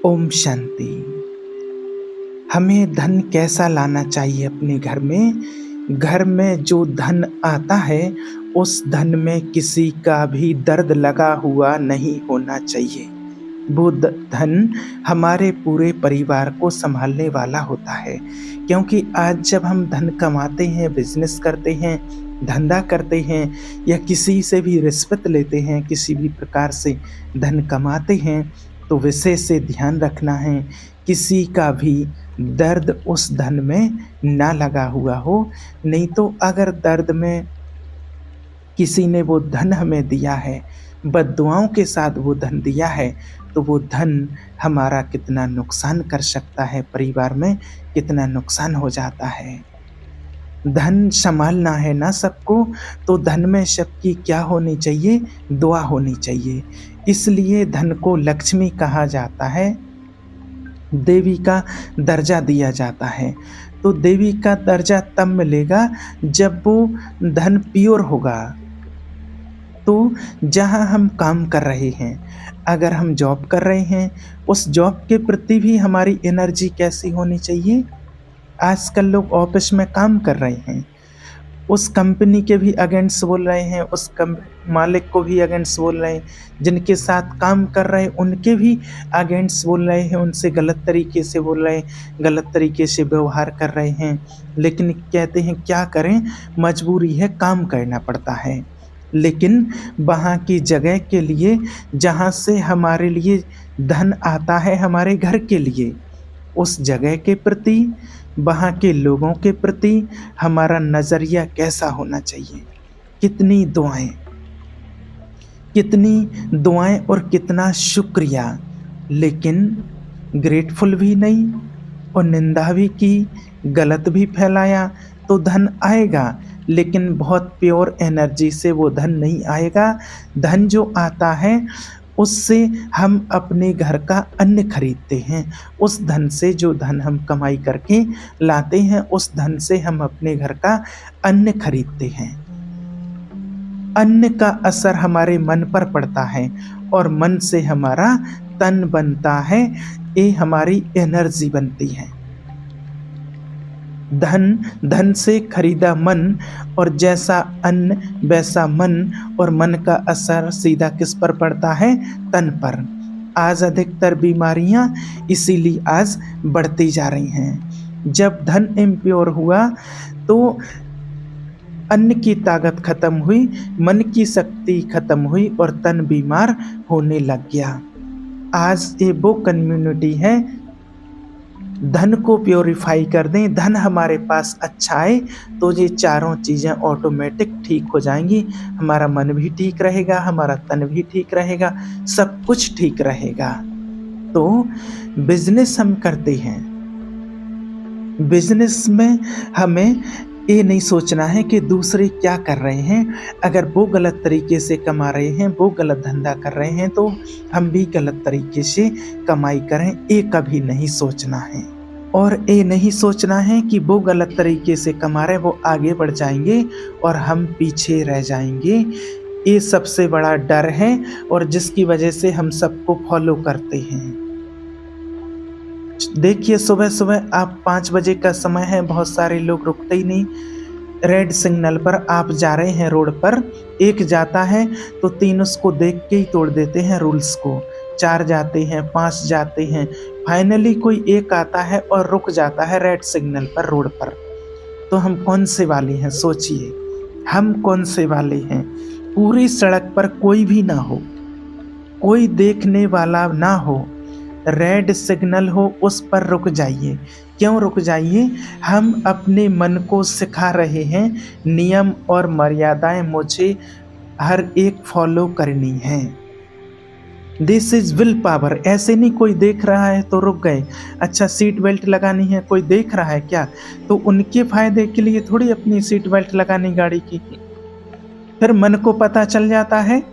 ओम शांति। हमें धन कैसा लाना चाहिए अपने घर में? घर में जो धन आता है, उस धन में किसी का भी दर्द लगा हुआ नहीं होना चाहिए। वो धन हमारे पूरे परिवार को संभालने वाला होता है। क्योंकि आज जब हम धन कमाते हैं, बिजनेस करते हैं, धंधा करते हैं या किसी से भी रिश्वत लेते हैं, किसी भी प्रकार से धन कमाते हैं, तो विशेष से ध्यान रखना है किसी का भी दर्द उस धन में ना लगा हुआ हो। नहीं तो अगर दर्द में किसी ने वो धन हमें दिया है, बद्दुआओं के साथ वो धन दिया है, तो वो धन हमारा कितना नुकसान कर सकता है, परिवार में कितना नुकसान हो जाता है। धन संभालना है ना सबको, तो धन में सबकी क्या होनी चाहिए? दुआ होनी चाहिए। इसलिए धन को लक्ष्मी कहा जाता है, देवी का दर्जा दिया जाता है। तो देवी का दर्जा तब मिलेगा जब वो धन प्योर होगा। तो जहाँ हम काम कर रहे हैं, अगर हम जॉब कर रहे हैं, उस जॉब के प्रति भी हमारी एनर्जी कैसी होनी चाहिए? आजकल लोग ऑफिस में काम कर रहे हैं, उस कंपनी के भी अगेंस्ट बोल रहे हैं, उस मालिक को भी अगेंस्ट बोल रहे हैं, जिनके साथ काम कर रहे हैं उनके भी अगेंस्ट बोल रहे हैं, उनसे गलत तरीके से बोल रहे हैं, गलत तरीके से व्यवहार कर रहे हैं। लेकिन कहते हैं क्या करें, मजबूरी है, काम करना पड़ता है। लेकिन वहाँ की जगह के लिए, जहाँ से हमारे लिए धन आता है, हमारे घर के लिए, उस जगह के प्रति, वहाँ के लोगों के प्रति हमारा नज़रिया कैसा होना चाहिए? कितनी दुआएं और कितना शुक्रिया। लेकिन ग्रेटफुल भी नहीं और निंदा भी की, गलत भी फैलाया, तो धन आएगा, लेकिन बहुत प्योर एनर्जी से वो धन नहीं आएगा। धन जो आता है उससे हम अपने घर का अन्न खरीदते हैं। उस धन से, जो धन हम कमाई करके लाते हैं, उस धन से हम अपने घर का अन्न खरीदते हैं। अन्न का असर हमारे मन पर पड़ता है और मन से हमारा तन बनता है, ये हमारी एनर्जी बनती है। धन से खरीदा मन, और जैसा अन्न वैसा मन, और मन का असर सीधा किस पर पड़ता है? तन पर। आज अधिकतर बीमारियां इसीलिए आज बढ़ती जा रही हैं। जब धन इम्प्योर हुआ तो अन्न की ताकत खत्म हुई, मन की शक्ति खत्म हुई और तन बीमार होने लग गया। आज ये वो कम्युनिटी है, धन को प्योरीफाई कर दें, धन हमारे पास अच्छा आए, तो ये चारों चीज़ें ऑटोमेटिक ठीक हो जाएंगी। हमारा मन भी ठीक रहेगा, हमारा तन भी ठीक रहेगा, सब कुछ ठीक रहेगा। तो बिजनेस हम करते हैं, बिजनेस में हमें ये नहीं सोचना है कि दूसरे क्या कर रहे हैं। अगर वो गलत तरीके से कमा रहे हैं, वो गलत धंधा कर रहे हैं, तो हम भी गलत तरीके से कमाई करें, ये कभी नहीं सोचना है। और ये नहीं सोचना है कि वो गलत तरीके से कमा रहे, वो आगे बढ़ जाएंगे और हम पीछे रह जाएंगे। ये सबसे बड़ा डर है और जिसकी वजह से हम सबको फॉलो करते हैं। देखिए, सुबह सुबह आप 5 बजे का समय है, बहुत सारे लोग रुकते ही नहीं। रेड सिग्नल पर आप जा रहे हैं, रोड पर एक जाता है तो 3 उसको देख के ही तोड़ देते हैं रूल्स को। 4 जाते हैं, 5 जाते हैं, फाइनली कोई एक आता है और रुक जाता है रेड सिग्नल पर, रोड पर। तो हम कौन से वाले हैं? सोचिए, हम कौन से वाले हैं? पूरी सड़क पर कोई भी ना हो, कोई देखने वाला ना हो, रेड सिग्नल हो, उस पर रुक जाइए। क्यों रुक जाइए? हम अपने मन को सिखा रहे हैं, नियम और मर्यादाएं मुझे हर एक फॉलो करनी है। This is will power. ऐसे नहीं कोई देख रहा है तो रुक गए। अच्छा, सीट बेल्ट लगानी है, कोई देख रहा है क्या? तो उनके फायदे के लिए थोड़ी अपनी सीट बेल्ट लगानी गाड़ी की। फिर मन को पता चल जाता है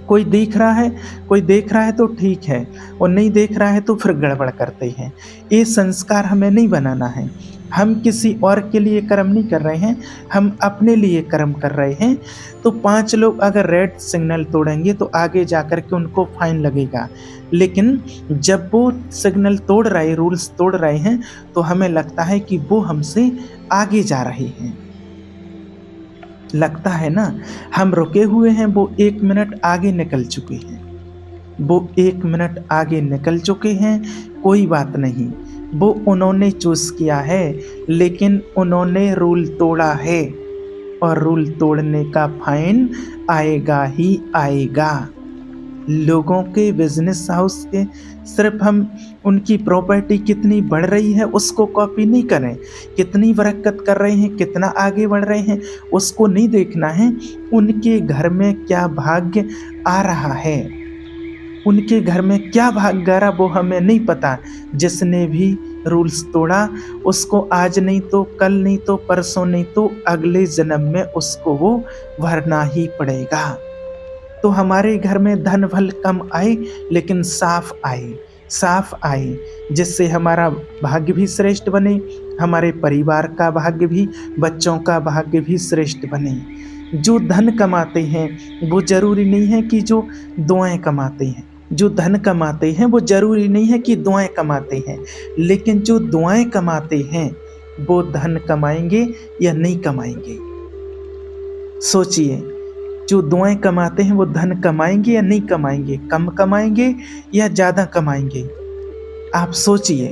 कोई देख रहा है तो ठीक है, और नहीं देख रहा है तो फिर गड़बड़ करते हैं। ये संस्कार हमें नहीं बनाना है। हम किसी और के लिए कर्म नहीं कर रहे हैं, हम अपने लिए कर्म कर रहे हैं। तो 5 लोग अगर रेड सिग्नल तोड़ेंगे तो आगे जाकर के उनको फाइन लगेगा, लेकिन जब वो सिग्नल तोड़ रहे, रूल्स तोड़ रहे हैं, तो हमें लगता है कि वो हमसे आगे जा रहे हैं। लगता है ना, हम रुके हुए हैं, वो 1 मिनट आगे निकल चुके हैं। वो 1 मिनट आगे निकल चुके हैं, कोई बात नहीं, वो उन्होंने चूज किया है, लेकिन उन्होंने रूल तोड़ा है, और रूल तोड़ने का फाइन आएगा ही आएगा। लोगों के बिजनेस हाउस के सिर्फ हम उनकी प्रॉपर्टी कितनी बढ़ रही है उसको कॉपी नहीं करें, कितनी बरकत कर रहे हैं, कितना आगे बढ़ रहे हैं, उसको नहीं देखना है। उनके घर में क्या भाग्य आ रहा है, उनके घर में क्या भाग्य आ रहा वो हमें नहीं पता। जिसने भी रूल्स तोड़ा उसको आज नहीं तो कल, नहीं तो परसों, नहीं तो अगले जन्म में उसको वो भरना ही पड़ेगा। तो हमारे घर में धन भल कम आए, लेकिन साफ आए, जिससे हमारा भाग्य भी श्रेष्ठ बने, हमारे परिवार का भाग्य भी, बच्चों का भाग्य भी श्रेष्ठ बने। जो धन कमाते हैं वो जरूरी नहीं है कि जो दुआएं कमाते हैं, जो धन कमाते हैं वो जरूरी नहीं है कि दुआएं कमाते हैं, लेकिन जो दुआएं कमाते हैं वो धन कमाएंगे या नहीं कमाएंगे। सोचिए, जो दुआएं कमाते हैं वो धन कमाएंगे या नहीं कमाएंगे, कम कमाएंगे या ज़्यादा कमाएंगे। आप सोचिए,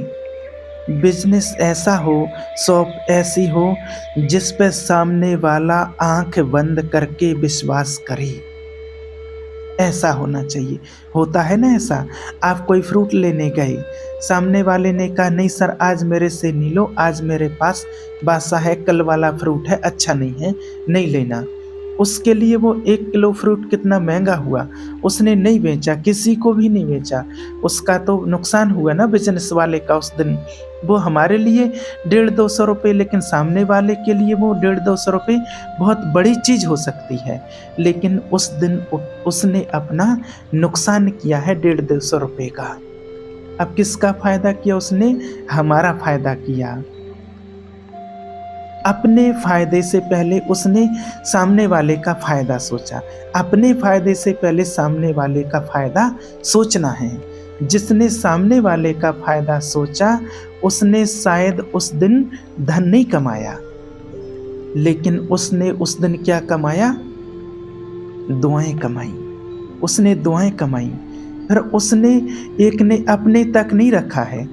बिजनेस ऐसा हो, शॉप ऐसी हो जिस पे सामने वाला आंख बंद करके विश्वास करे, ऐसा होना चाहिए। होता है ना ऐसा, आप कोई फ्रूट लेने गए, सामने वाले ने कहा नहीं सर आज मेरे से नहीं लो, आज मेरे पास बासा है, कल वाला फ्रूट है, अच्छा नहीं है, नहीं लेना। उसके लिए वो 1 किलो फ्रूट कितना महंगा हुआ, उसने नहीं बेचा, किसी को भी नहीं बेचा, उसका तो नुकसान हुआ ना बिजनेस वाले का उस दिन। वो हमारे लिए 150-200 रुपये, लेकिन सामने वाले के लिए वो 150-200 रुपये बहुत बड़ी चीज़ हो सकती है, लेकिन उस दिन उसने अपना नुकसान किया है 150-200 रुपये का। अब किसका फायदा किया उसने? हमारा फायदा किया। अपने फायदे से पहले उसने सामने वाले का फायदा सोचा, अपने फायदे से पहले सामने वाले का फायदा सोचना है। जिसने सामने वाले का फायदा सोचा उसने शायद उस दिन धन नहीं कमाया, लेकिन उसने उस दिन क्या कमाया? दुआएं कमाई। उसने दुआएं कमाई। फिर उसने एक ने अपने तक नहीं रखा है,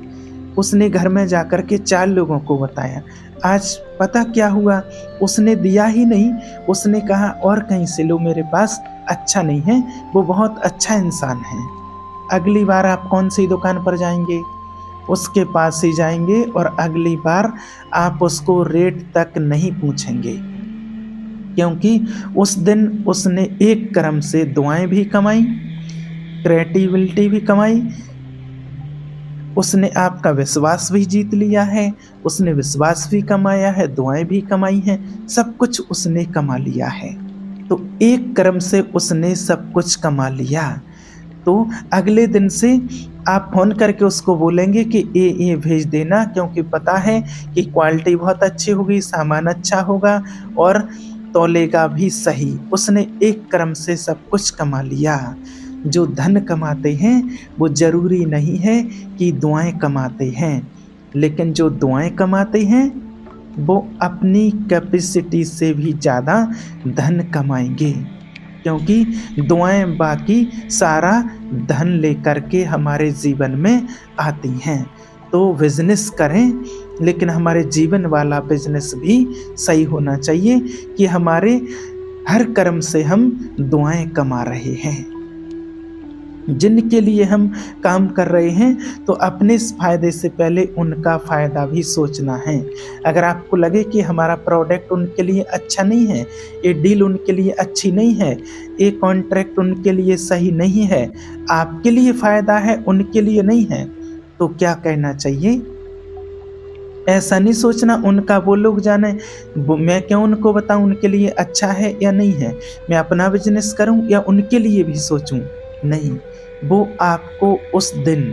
उसने घर में जाकर के 4 लोगों को बताया। आज पता क्या हुआ, उसने दिया ही नहीं, उसने कहा और कहीं से लो, मेरे पास अच्छा नहीं है। वो बहुत अच्छा इंसान है। अगली बार आप कौन सी दुकान पर जाएंगे? उसके पास ही जाएंगे, और अगली बार आप उसको रेट तक नहीं पूछेंगे, क्योंकि उस दिन उसने एक कर्म से दुआएं भी कमाई, क्रिएटिविटी भी कमाई, उसने आपका विश्वास भी जीत लिया है, उसने विश्वास भी कमाया है, दुआएं भी कमाई हैं, सब कुछ उसने कमा लिया है। तो एक कर्म से उसने सब कुछ कमा लिया। तो अगले दिन से आप फोन करके उसको बोलेंगे कि ये भेज देना, क्योंकि पता है कि क्वालिटी बहुत अच्छी होगी, सामान अच्छा होगा और तौलेगा भी सही। उसने एक कर्म से सब कुछ कमा लिया। जो धन कमाते हैं वो जरूरी नहीं है कि दुआएं कमाते हैं, लेकिन जो दुआएं कमाते हैं वो अपनी कैपेसिटी से भी ज़्यादा धन कमाएंगे, क्योंकि दुआएं बाकी सारा धन लेकर के हमारे जीवन में आती हैं। तो बिजनेस करें, लेकिन हमारे जीवन वाला बिजनेस भी सही होना चाहिए कि हमारे हर कर्म से हम दुआएं कमा रहे हैं। जिनके लिए हम काम कर रहे हैं तो अपने फायदे से पहले उनका फ़ायदा भी सोचना है। अगर आपको लगे कि हमारा प्रोडक्ट उनके लिए अच्छा नहीं है, ये डील उनके लिए अच्छी नहीं है, ये कॉन्ट्रैक्ट उनके लिए सही नहीं है, आपके लिए फ़ायदा है उनके लिए नहीं है, तो क्या कहना चाहिए? ऐसा नहीं सोचना उनका वो लोग जाने, मैं क्यों उनको बताऊं उनके लिए अच्छा है या नहीं है। मैं अपना बिजनेस करूं या उनके लिए भी सोचूं। नहीं, वो आपको उस दिन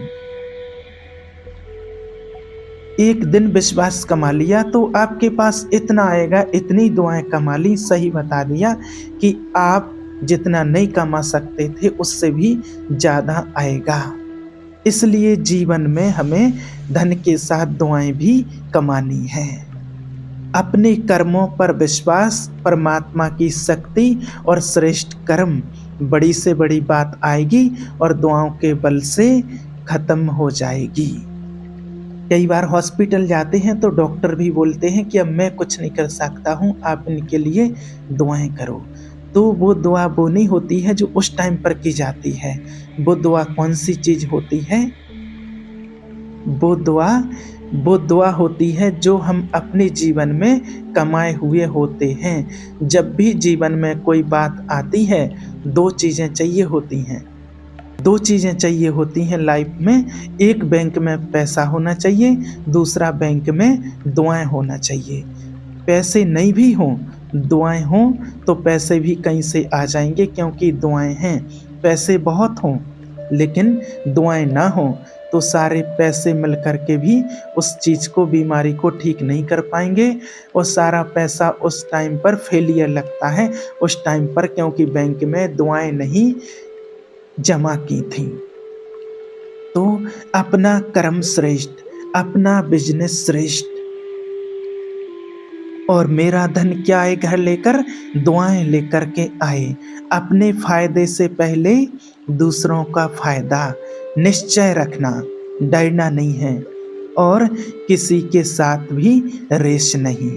एक दिन विश्वास कमा लिया तो आपके पास इतना आएगा, इतनी दुआएं कमा ली, सही बता दिया कि आप जितना नहीं कमा सकते थे उससे भी ज़्यादा आएगा। इसलिए जीवन में हमें धन के साथ दुआएं भी कमानी है। अपने कर्मों पर विश्वास, परमात्मा की शक्ति और श्रेष्ठ कर्म, बड़ी से बड़ी बात आएगी और दुआओं के बल से खत्म हो जाएगी। कई बार हॉस्पिटल जाते हैं तो डॉक्टर भी बोलते हैं कि अब मैं कुछ नहीं कर सकता हूँ, आप इनके लिए दुआएं करो। तो वो दुआ वो नहीं होती है जो उस टाइम पर की जाती है। वो दुआ कौन सी चीज़ होती है? वो दुआ वो दुआ होती है जो हम अपने जीवन में कमाए हुए होते हैं। जब भी जीवन में कोई बात आती है, दो चीज़ें चाहिए होती हैं। दो चीज़ें चाहिए होती हैं लाइफ में, एक बैंक में पैसा होना चाहिए, दूसरा बैंक में दुआएं होना चाहिए। पैसे नहीं भी हों, दुआएं हों तो पैसे भी कहीं से आ जाएंगे क्योंकि दुआएं हैं। पैसे बहुत हों लेकिन दुआएं ना हों तो सारे पैसे मिल कर के भी उस चीज़ को, बीमारी को ठीक नहीं कर पाएंगे और सारा पैसा उस टाइम पर फेलियर लगता है उस टाइम पर, क्योंकि बैंक में दुआएं नहीं जमा की थी। तो अपना कर्म श्रेष्ठ, अपना बिजनेस श्रेष्ठ। और मेरा धन क्या आए घर लेकर? दुआएं लेकर के आए। अपने फायदे से पहले दूसरों का फायदा निश्चय रखना, डरना नहीं है और किसी के साथ भी रेस नहीं।